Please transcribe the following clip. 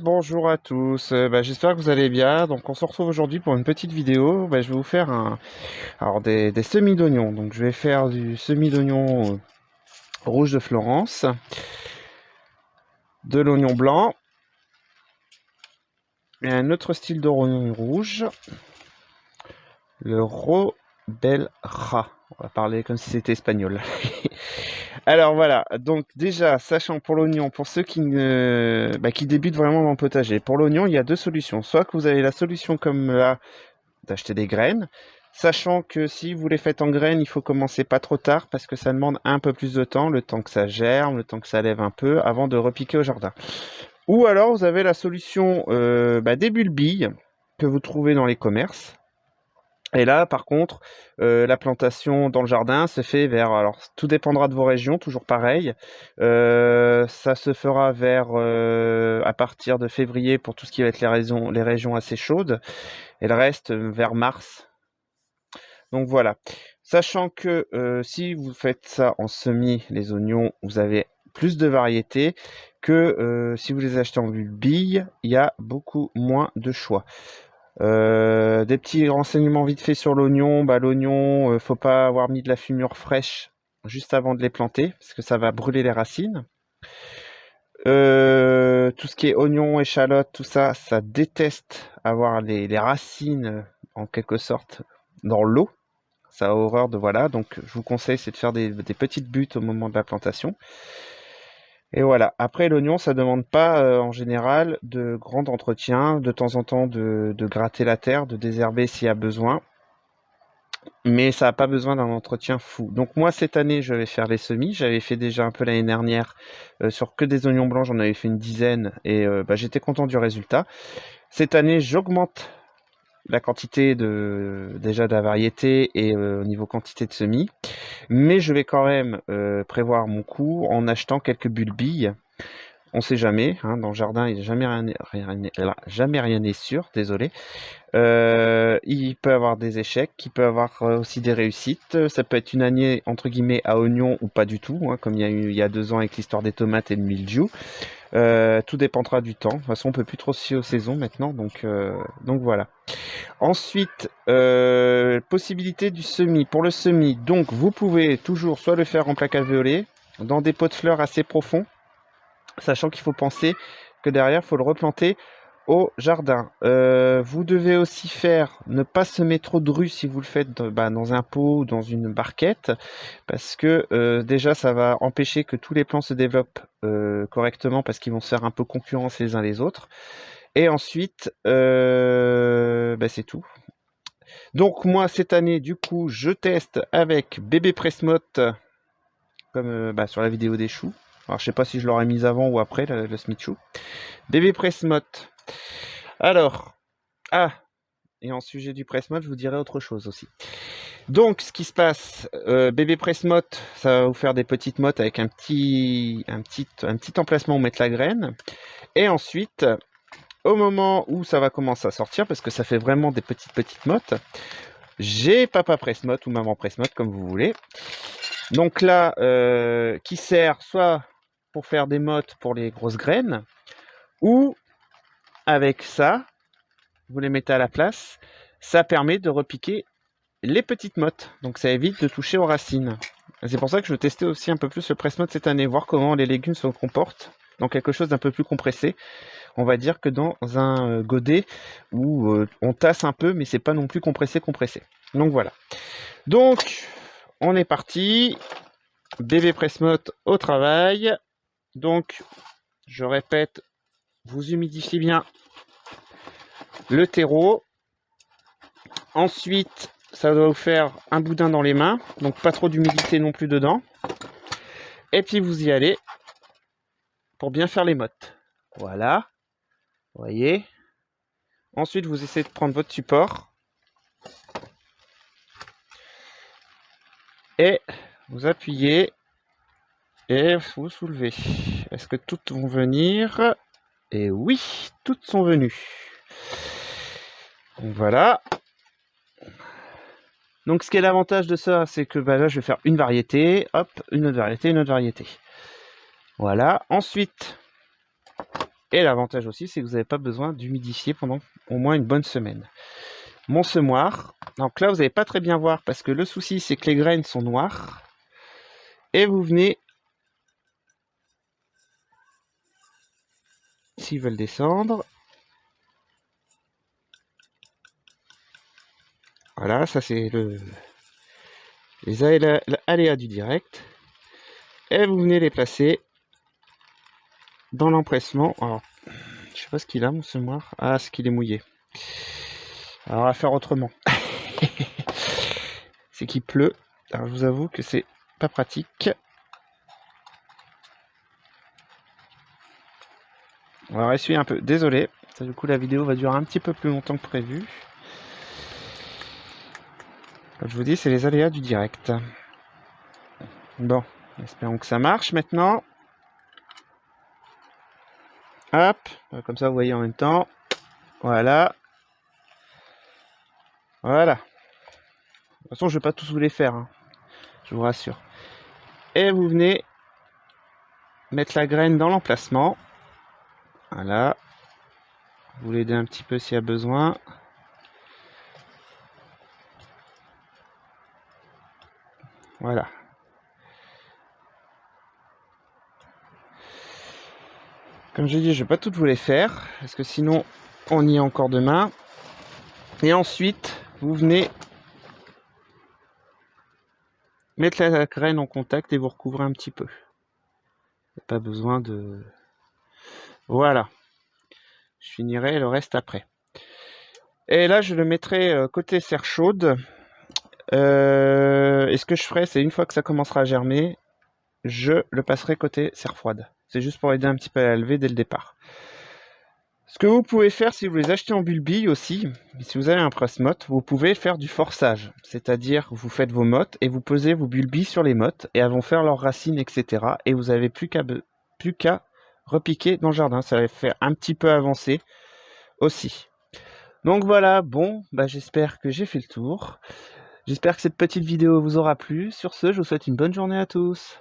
Bonjour à tous, j'espère que vous allez bien. Donc on se retrouve aujourd'hui pour une petite vidéo. Je vais vous faire des semis d'oignons. Donc je vais faire du semis d'oignon rouge de Florence, de l'oignon blanc et un autre style d'oignon rouge, le Robelra. On va parler comme si c'était espagnol. Alors voilà, donc déjà, sachant pour l'oignon, pour ceux qui débutent vraiment dans le potager, pour l'oignon, il y a deux solutions. Soit que vous avez la solution comme là, d'acheter des graines, sachant que si vous les faites en graines, il faut commencer pas trop tard parce que ça demande un peu plus de temps, le temps que ça germe, le temps que ça lève un peu, avant de repiquer au jardin. Ou alors vous avez la solution des bulbilles que vous trouvez dans les commerces. Et là, par contre, la plantation dans le jardin se fait alors tout dépendra de vos régions, toujours pareil. Ça se fera à partir de février pour tout ce qui va être les régions assez chaudes, et le reste vers mars. Donc voilà. Sachant que si vous faites ça en semis, les oignons, vous avez plus de variétés que si vous les achetez en bulbille, il y a beaucoup moins de choix. Des petits renseignements vite fait sur l'oignon. L'oignon, faut pas avoir mis de la fumure fraîche juste avant de les planter, parce que ça va brûler les racines. Tout ce qui est oignon, échalote, tout ça, ça déteste avoir les racines, en quelque sorte, dans l'eau. Ça a horreur de voilà. Donc je vous conseille, c'est de faire des petites buttes au moment de la plantation. Et voilà. Après, l'oignon, ça demande pas en général de grand entretien. De temps en temps, de gratter la terre, de désherber s'il y a besoin. Mais ça n'a pas besoin d'un entretien fou. Donc moi, cette année, je vais faire les semis. J'avais fait déjà un peu l'année dernière sur que des oignons blancs. J'en avais fait une dizaine et j'étais content du résultat. Cette année, j'augmente la quantité déjà de la variété et au niveau quantité de semis. Mais je vais quand même prévoir mon coup en achetant quelques bulbilles. On sait jamais, hein, dans le jardin, il n'y a jamais rien n'est sûr, désolé. Il peut avoir des échecs, il peut avoir aussi des réussites. Ça peut être une année entre guillemets à oignon ou pas du tout, hein, comme il y a eu il y a 2 ans avec l'histoire des tomates et de mildiou. Tout dépendra du temps. De toute façon, on peut plus trop se fier aux saisons maintenant, donc voilà. Ensuite, possibilité du semis. Pour le semis, donc vous pouvez toujours soit le faire en plaque alvéolée, dans des pots de fleurs assez profonds, sachant qu'il faut penser que derrière, il faut le replanter au jardin. Vous devez aussi ne pas semer trop de rue si vous le faites dans un pot ou dans une barquette, parce que déjà, ça va empêcher que tous les plants se développent correctement, parce qu'ils vont se faire un peu concurrence les uns les autres. Et ensuite, c'est tout. Donc moi, cette année, du coup, je teste avec bébé Pressmotte, comme sur la vidéo des choux. Alors, je sais pas si je l'aurais mis avant ou après, le Smith Chou. Bébé Pressmotte. Alors, et en sujet du Pressmotte, je vous dirai autre chose aussi. Donc, ce qui se passe, bébé Pressmotte, ça va vous faire des petites mottes avec un petit emplacement où mettre la graine. Et ensuite, au moment où ça va commencer à sortir, parce que ça fait vraiment des petites mottes, j'ai papa Pressmotte ou maman Pressmotte, comme vous voulez. Donc là, qui sert soit pour faire des mottes pour les grosses graines, ou avec ça, vous les mettez à la place, ça permet de repiquer les petites mottes. Donc ça évite de toucher aux racines. C'est pour ça que je testais aussi un peu plus le presse-motte cette année, voir comment les légumes se comportent dans quelque chose d'un peu plus compressé. On va dire que dans un godet où on tasse un peu, mais c'est pas non plus compressé. Donc voilà. Donc, on est parti. Bébé presse-motte au travail. Donc, je répète, vous humidifiez bien le terreau. Ensuite, ça doit vous faire un boudin dans les mains, donc pas trop d'humidité non plus dedans. Et puis vous y allez pour bien faire les mottes. Voilà, vous voyez. Ensuite, vous essayez de prendre votre support et vous appuyez et vous soulevez. Est-ce que toutes vont venir? Et oui, toutes sont venues. Donc voilà. Donc ce qui est l'avantage de ça, c'est que là je vais faire une variété, hop, une autre variété. Voilà. Ensuite, Et l'avantage aussi, c'est que vous n'avez pas besoin d'humidifier pendant au moins une bonne semaine. Mon semoir, donc là vous n'allez pas très bien voir parce que le souci c'est que les graines sont noires. Et vous venez, s'ils veulent descendre, voilà, ça c'est les aléas du direct. Et vous venez les placer dans l'empressement. Alors, je sais pas ce qu'il a mon semoir. Ah, ce qu'il est mouillé. Alors, on va faire autrement. C'est qu'il pleut. Alors, je vous avoue que c'est pas pratique. On va essuyer un peu. Désolé. Ça, du coup, la vidéo va durer un petit peu plus longtemps que prévu. Comme je vous dis, c'est les aléas du direct. Bon, espérons que ça marche maintenant. Hop, comme ça vous voyez en même temps. Voilà. Voilà. De toute façon, je vais pas tous vous les faire, hein. Je vous rassure. Et vous venez mettre la graine dans l'emplacement. Voilà. Vous l'aidez un petit peu s'il y a besoin. Voilà. Comme je dis, je ne vais pas toutes vous les faire, parce que sinon, on y est encore demain. Et ensuite, vous venez mettre la graine en contact et vous recouvrez un petit peu. Pas besoin de... Voilà. Je finirai le reste après. Et là, je le mettrai côté serre chaude. Et ce que je ferai, c'est une fois que ça commencera à germer, je le passerai côté serre froide. C'est juste pour aider un petit peu à la lever dès le départ. Ce que vous pouvez faire, si vous les achetez en bulbille aussi, si vous avez un presse-motte, vous pouvez faire du forçage. C'est-à-dire, vous faites vos mottes et vous posez vos bulbilles sur les mottes et elles vont faire leurs racines, etc. Et vous n'avez plus qu'à repiquer dans le jardin. Ça va faire un petit peu avancer aussi. Donc voilà, bon, j'espère que j'ai fait le tour. J'espère que cette petite vidéo vous aura plu. Sur ce, je vous souhaite une bonne journée à tous.